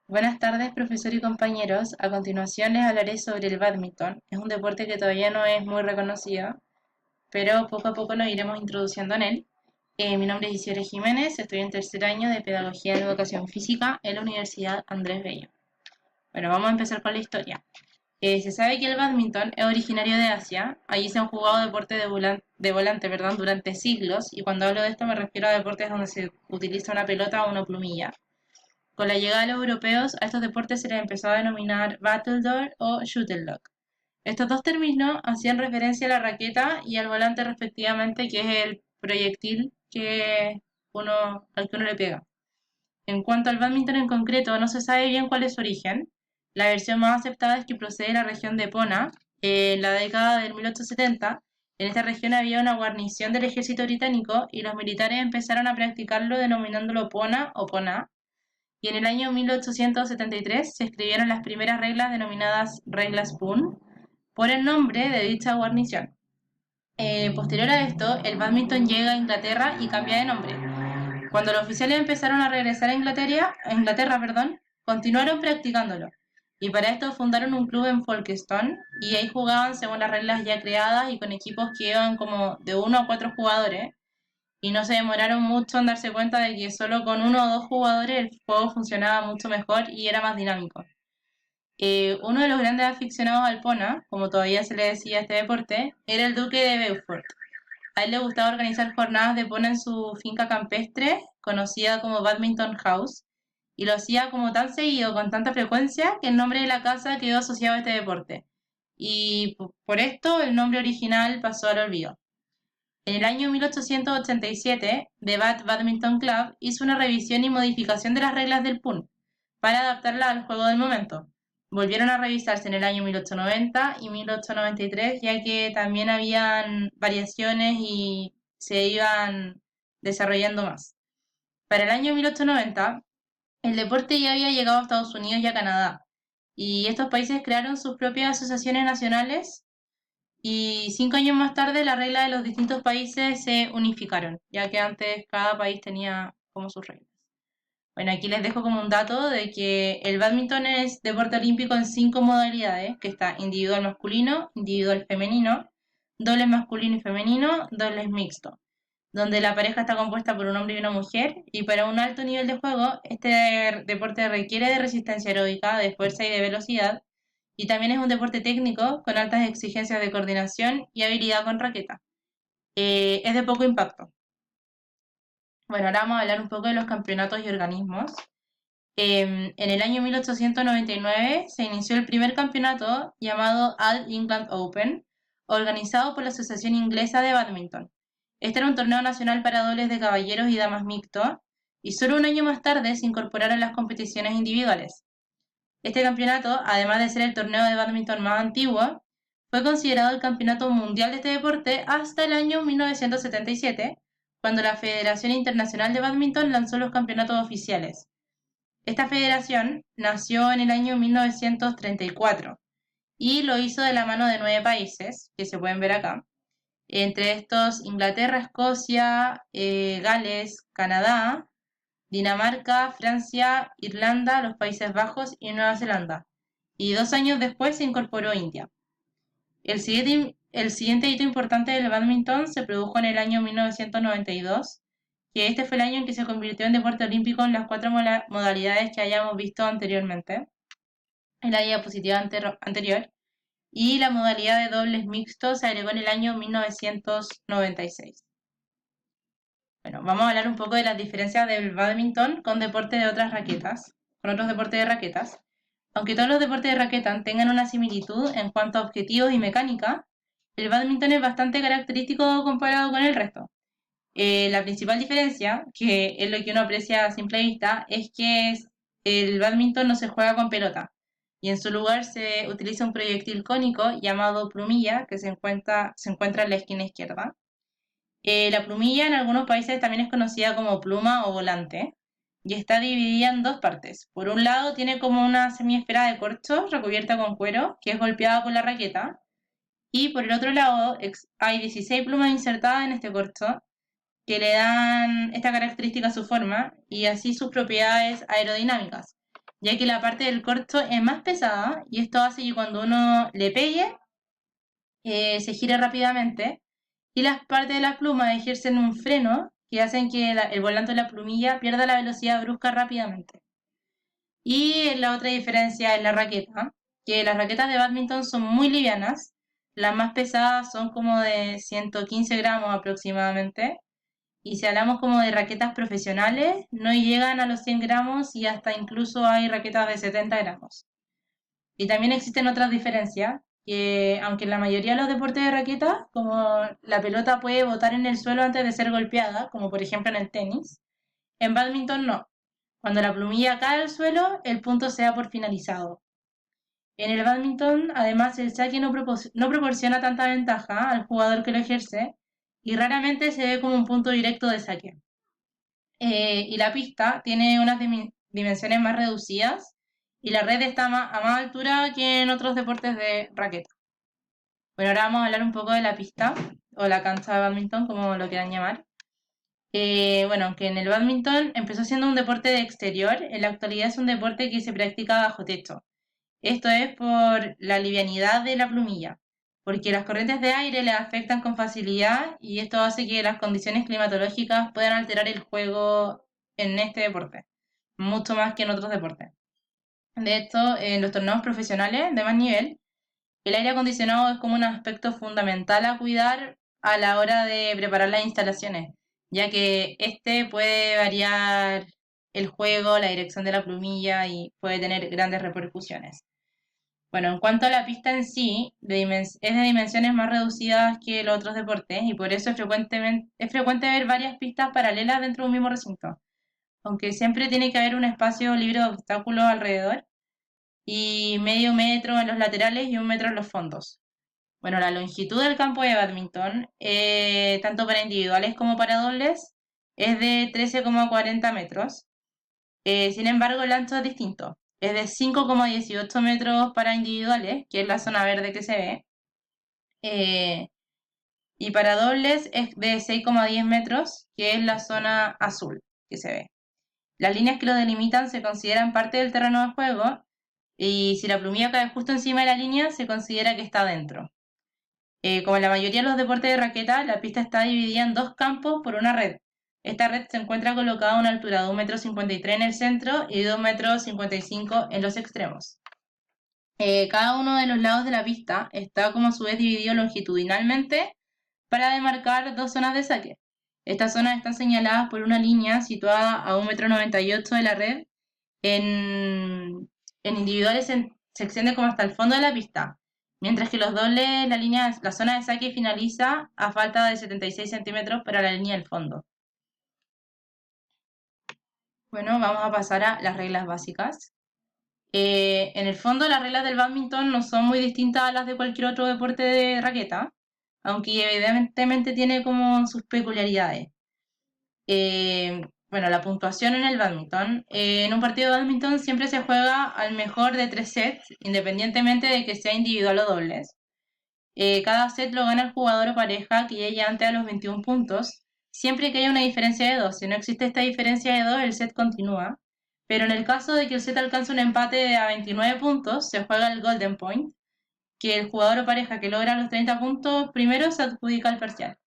Buenas tardes, profesor y compañeros. A continuación les hablaré sobre el bádminton. Es un deporte que todavía no es muy reconocido, pero poco a poco nos iremos introduciendo en él. Mi nombre es Isidora Jiménez, estoy en tercer año de Pedagogía en Educación Física en la Universidad Andrés Bello. Bueno, vamos a empezar con la historia. Se sabe que el bádminton es originario de Asia. Allí se han jugado deportes de volante, perdón, durante siglos, y cuando hablo de esto me refiero a deportes donde se utiliza una pelota o una plumilla. Con la llegada de los europeos, a estos deportes se les empezó a denominar Battledore o Shuttlecock. Estos dos términos hacían referencia a la raqueta y al volante respectivamente, que es el proyectil al que uno le pega. En cuanto al bádminton en concreto, no se sabe bien cuál es su origen. La versión más aceptada es que procede de la región de Pona. En la década del 1870, en esta región había una guarnición del ejército británico y los militares empezaron a practicarlo denominándolo Pona o Pona, y en el año 1873 se escribieron las primeras reglas denominadas reglas Poon por el nombre de dicha guarnición. Posterior a esto, el bádminton llega a Inglaterra y cambia de nombre. Cuando los oficiales empezaron a regresar a Inglaterra, continuaron practicándolo. Y para esto fundaron un club en Folkestone y ahí jugaban según las reglas ya creadas y con equipos que iban como de 1 a 4 jugadores, y no se demoraron mucho en darse cuenta de que solo con 1 o 2 jugadores el juego funcionaba mucho mejor y era más dinámico. Uno de los grandes aficionados al Pona, como todavía se le decía a este deporte, era el duque de Beaufort. A él le gustaba organizar jornadas de Pona en su finca campestre, conocida como Badminton House, y lo hacía como tan seguido, con tanta frecuencia, que el nombre de la casa quedó asociado a este deporte. Y por esto el nombre original pasó al olvido. En el año 1887, The Bath Badminton Club hizo una revisión y modificación de las reglas del PUN para adaptarla al juego del momento. Volvieron a revisarse en el año 1890 y 1893, ya que también habían variaciones y se iban desarrollando más. Para el año 1890, el deporte ya había llegado a Estados Unidos y a Canadá, y estos países crearon sus propias asociaciones nacionales, y 5 años más tarde las reglas de los distintos países se unificaron, ya que antes cada país tenía como sus reglas. Bueno, aquí les dejo como un dato de que el bádminton es deporte olímpico en 5 modalidades, que está individual masculino, individual femenino, dobles masculino y femenino, dobles mixto, donde la pareja está compuesta por un hombre y una mujer, y para un alto nivel de juego, este deporte requiere de resistencia aeróbica, de fuerza y de velocidad, y también es un deporte técnico con altas exigencias de coordinación y habilidad con raqueta. Es de poco impacto. Bueno, ahora vamos a hablar un poco de los campeonatos y organismos. En el año 1899 se inició el primer campeonato llamado All England Open, organizado por la Asociación Inglesa de Badminton. Este era un torneo nacional para dobles de caballeros y damas mixto, y solo un año más tarde se incorporaron las competiciones individuales. Este campeonato, además de ser el torneo de bádminton más antiguo, fue considerado el campeonato mundial de este deporte hasta el año 1977, cuando la Federación Internacional de Bádminton lanzó los campeonatos oficiales. Esta federación nació en el año 1934 y lo hizo de la mano de 9 países, que se pueden ver acá. Entre estos, Inglaterra, Escocia, Gales, Canadá, Dinamarca, Francia, Irlanda, los Países Bajos y Nueva Zelanda. Y 2 años después se incorporó India. El siguiente hito importante del bádminton se produjo en el año 1992, que este fue el año en que se convirtió en deporte olímpico en las 4 modalidades que hayamos visto anteriormente, en la diapositiva anterior, y la modalidad de dobles mixtos se agregó en el año 1996. Bueno, vamos a hablar un poco de las diferencias del bádminton con deportes de otras raquetas, con otros deportes de raquetas. Aunque todos los deportes de raqueta tengan una similitud en cuanto a objetivos y mecánica, el bádminton es bastante característico comparado con el resto. La principal diferencia, que es lo que uno aprecia a simple vista, es que el bádminton no se juega con pelota, y en su lugar se utiliza un proyectil cónico llamado plumilla, que se encuentra en la esquina izquierda. La plumilla en algunos países también es conocida como pluma o volante, y está dividida en dos partes. Por un lado tiene como una semiesfera de corcho recubierta con cuero, que es golpeada con la raqueta, y por el otro lado hay 16 plumas insertadas en este corcho, que le dan esta característica a su forma y así sus propiedades aerodinámicas, ya que la parte del corto es más pesada y esto hace que cuando uno le pegue, se gire rápidamente y las partes de la pluma ejercen un freno que hacen que el volante de la plumilla pierda la velocidad brusca rápidamente. Y la otra diferencia es la raqueta, que las raquetas de badminton son muy livianas, las más pesadas son como de 115 gramos aproximadamente, y si hablamos como de raquetas profesionales, no llegan a los 100 gramos y hasta incluso hay raquetas de 70 gramos. Y también existen otras diferencias, que aunque en la mayoría de los deportes de raqueta, como la pelota puede botar en el suelo antes de ser golpeada, como por ejemplo en el tenis, en badminton no. Cuando la plumilla cae al suelo, el punto se da por finalizado. En el badminton, además, el saque no proporciona tanta ventaja al jugador que lo ejerce y raramente se ve como un punto directo de saque. Y la pista tiene unas dimensiones más reducidas y la red está a más altura que en otros deportes de raqueta. Bueno, ahora vamos a hablar un poco de la pista o la cancha de badminton, como lo quieran llamar. Bueno, aunque en el badminton empezó siendo un deporte de exterior, en la actualidad es un deporte que se practica bajo techo. Esto es por la livianidad de la plumilla, porque las corrientes de aire le afectan con facilidad y esto hace que las condiciones climatológicas puedan alterar el juego en este deporte, mucho más que en otros deportes. De hecho, en los torneos profesionales de más nivel, el aire acondicionado es como un aspecto fundamental a cuidar a la hora de preparar las instalaciones, ya que este puede variar el juego, la dirección de la plumilla y puede tener grandes repercusiones. Bueno, en cuanto a la pista en sí, es de dimensiones más reducidas que los otros deportes y por eso es frecuente ver varias pistas paralelas dentro de un mismo recinto, aunque siempre tiene que haber un espacio libre de obstáculos alrededor y medio metro en los laterales y un metro en los fondos. Bueno, la longitud del campo de badminton, tanto para individuales como para dobles, es de 13,40 metros. Sin embargo, el ancho es distinto. Es de 5,18 metros para individuales, que es la zona verde que se ve. eh, y para dobles es de 6,10 metros, que es la zona azul que se ve. Las líneas que lo delimitan se consideran parte del terreno de juego y si la plumilla cae justo encima de la línea, se considera que está dentro. Como en la mayoría de los deportes de raqueta, la pista está dividida en dos campos por una red. Esta red se encuentra colocada a una altura de 1,53 m en el centro y de 2,55 m en los extremos. Cada uno de los lados de la pista está como a su vez dividido longitudinalmente para demarcar dos zonas de saque. Estas zonas están señaladas por una línea situada a 1,98 m de la red. En individuales se extiende como hasta el fondo de la pista, mientras que los dobles, la zona de saque finaliza a falta de 76 centímetros para la línea del fondo. Bueno, vamos a pasar a las reglas básicas. En el fondo, las reglas del badminton no son muy distintas a las de cualquier otro deporte de raqueta, aunque evidentemente tiene como sus peculiaridades. Bueno, la puntuación en el badminton. En un partido de badminton siempre se juega al mejor de 3 sets, independientemente de que sea individual o dobles. Cada set lo gana el jugador o pareja que llegue antes a los 21 puntos, siempre que haya una diferencia de 2. Si no existe esta diferencia de 2, el set continúa. Pero en el caso de que el set alcance un empate a 29 puntos, se juega el Golden Point, que el jugador o pareja que logra los 30 puntos primero se adjudica el parcial.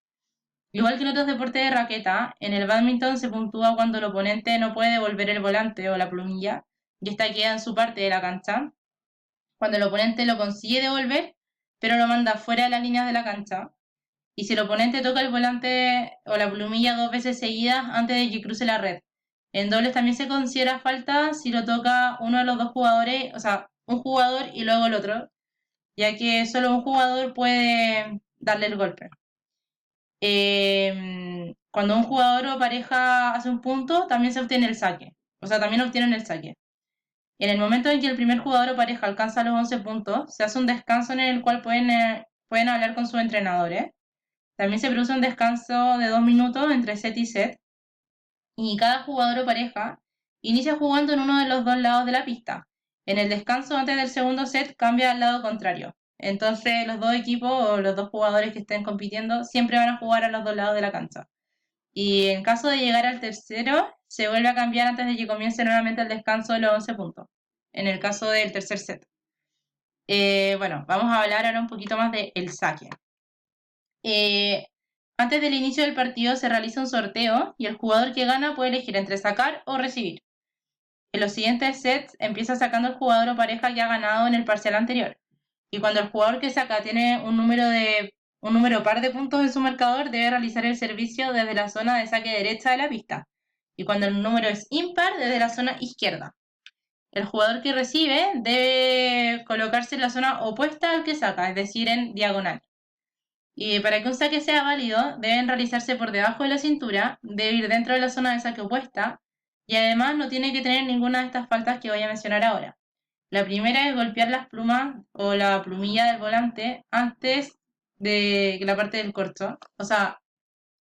Igual que en otros deportes de raqueta, en el badminton se puntúa cuando el oponente no puede devolver el volante o la plumilla, y esta queda en su parte de la cancha. Cuando el oponente lo consigue devolver, pero lo manda fuera de las líneas de la cancha. Y si el oponente toca el volante o la plumilla 2 veces seguidas antes de que cruce la red. En dobles también se considera falta si lo toca uno de los dos jugadores, o sea, un jugador y luego el otro, ya que solo un jugador puede darle el golpe. Cuando un jugador o pareja hace un punto, también se obtiene el saque. O sea, también obtienen el saque. En el momento en que el primer jugador o pareja alcanza los 11 puntos, se hace un descanso en el cual pueden hablar con sus entrenadores. También se produce un descanso de 2 minutos entre set y set. Y cada jugador o pareja inicia jugando en uno de los dos lados de la pista. En el descanso antes del segundo set cambia al lado contrario. Entonces los dos equipos o los dos jugadores que estén compitiendo siempre van a jugar a los dos lados de la cancha. Y en caso de llegar al tercero, se vuelve a cambiar antes de que comience nuevamente el descanso de los 11 puntos. en el caso del tercer set. Bueno, vamos a hablar ahora un poquito más del saque. Antes del inicio del partido se realiza un sorteo y el jugador que gana puede elegir entre sacar o recibir. En los siguientes sets empieza sacando el jugador o pareja que ha ganado en el parcial anterior. Y cuando el jugador que saca tiene un número par de puntos en su marcador, debe realizar el servicio desde la zona de saque derecha de la pista. Y cuando el número es impar, desde la zona izquierda. El jugador que recibe debe colocarse en la zona opuesta al que saca, es decir, en diagonal. Y para que un saque sea válido, deben realizarse por debajo de la cintura, debe ir dentro de la zona de saque opuesta, y además no tiene que tener ninguna de estas faltas que voy a mencionar ahora. La primera es golpear las plumas o la plumilla del volante antes de la parte del corcho. O sea,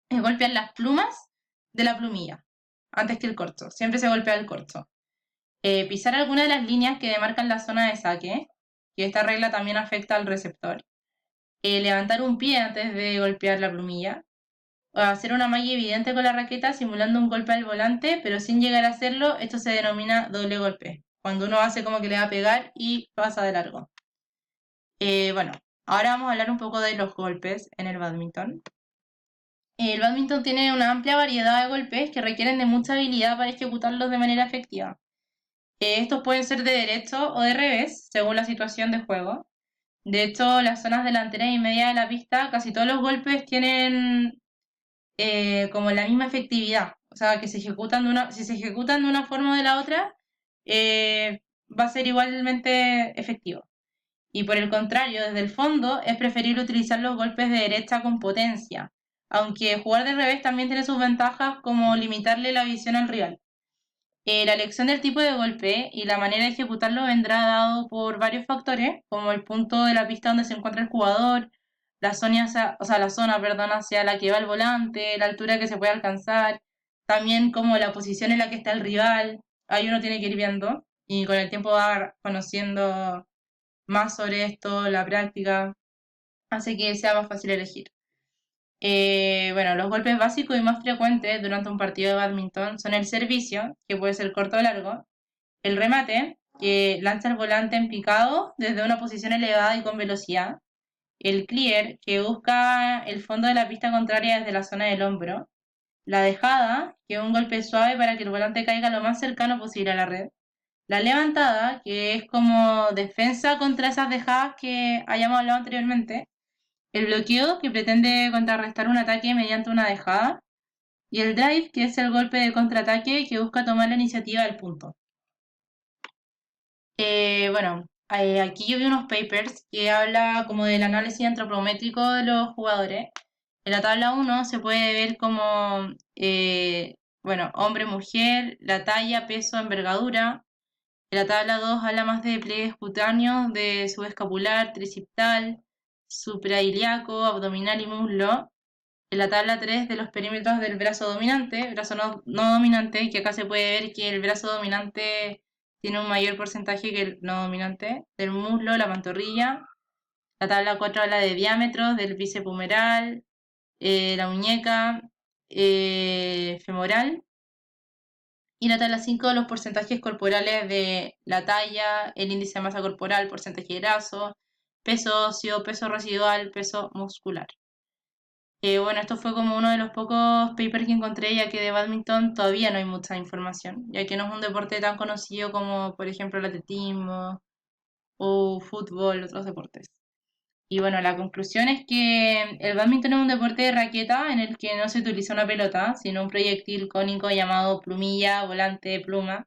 es golpear las plumas de la plumilla antes que el corcho. Siempre se golpea el corcho. Pisar alguna de las líneas que demarcan la zona de saque, que esta regla también afecta al receptor. Levantar un pie antes de golpear la plumilla. O hacer una malla evidente con la raqueta simulando un golpe al volante, pero sin llegar a hacerlo, esto se denomina doble golpe. Cuando uno hace como que le va a pegar y pasa de largo. Bueno, ahora vamos a hablar un poco de los golpes en el bádminton. El bádminton tiene una amplia variedad de golpes que requieren de mucha habilidad para ejecutarlos de manera efectiva. Estos pueden ser de derecho o de revés, según la situación de juego. De hecho, las zonas delanteras y media de la pista, casi todos los golpes tienen como la misma efectividad. O sea, que si se ejecutan de una forma o de la otra, va a ser igualmente efectivo. Y por el contrario, desde el fondo es preferible utilizar los golpes de derecha con potencia, aunque jugar de revés también tiene sus ventajas como limitarle la visión al rival. La elección del tipo de golpe y la manera de ejecutarlo vendrá dado por varios factores, como el punto de la pista donde se encuentra el jugador, la zona, perdón, hacia la que va el volante, la altura que se puede alcanzar, también como la posición en la que está el rival. Ahí uno tiene que ir viendo y con el tiempo va conociendo más sobre esto, la práctica, hace que sea más fácil elegir. Bueno, los golpes básicos y más frecuentes durante un partido de bádminton son el servicio, que puede ser corto o largo, el remate, que lanza el volante en picado desde una posición elevada y con velocidad, el clear, que busca el fondo de la pista contraria desde la zona del hombro, la dejada, que es un golpe suave para que el volante caiga lo más cercano posible a la red, la levantada, que es como defensa contra esas dejadas que hayamos hablado anteriormente, el bloqueo, que pretende contrarrestar un ataque mediante una dejada, y el drive, que es el golpe de contraataque que busca tomar la iniciativa del punto. Bueno, aquí yo vi unos papers que habla como del análisis antropométrico de los jugadores. En la tabla 1 se puede ver como, bueno, hombre, mujer, la talla, peso, envergadura. En la tabla 2 habla más de pliegues cutáneos, de subescapular, tricipital, suprailíaco, abdominal y muslo. En la tabla 3 de los perímetros del brazo dominante, brazo no dominante, que acá se puede ver que el brazo dominante tiene un mayor porcentaje que el no dominante, del muslo, la pantorrilla. La tabla 4 habla de diámetros del bíceps humeral, la muñeca, femoral. Y la tabla 5 de los porcentajes corporales de la talla, el índice de masa corporal, porcentaje de graso, peso óseo, peso residual, peso muscular. Bueno, esto fue como uno de los pocos papers que encontré, ya que de badminton todavía no hay mucha información, ya que no es un deporte tan conocido como, por ejemplo, el atletismo o fútbol, otros deportes. Y bueno, la conclusión es que el badminton es un deporte de raqueta en el que no se utiliza una pelota, sino un proyectil cónico llamado plumilla, volante, pluma.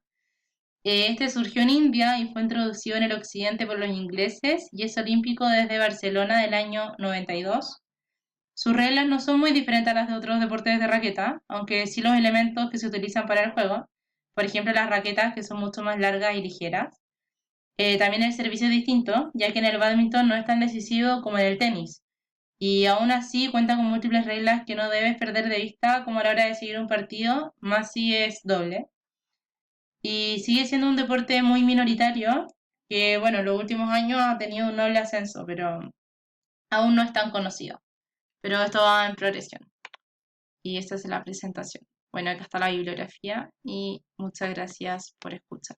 Este surgió en India y fue introducido en el occidente por los ingleses y es olímpico desde Barcelona del año 92. Sus reglas no son muy diferentes a las de otros deportes de raqueta, aunque sí los elementos que se utilizan para el juego, por ejemplo las raquetas que son mucho más largas y ligeras. También el servicio es distinto, ya que en el bádminton no es tan decisivo como en el tenis, y aún así cuenta con múltiples reglas que no debes perder de vista como a la hora de seguir un partido, más si es doble. Y sigue siendo un deporte muy minoritario, que bueno, en los últimos años ha tenido un noble ascenso, pero aún no es tan conocido. Pero esto va en progresión. Y esta es la presentación. Bueno, acá está la bibliografía y muchas gracias por escuchar.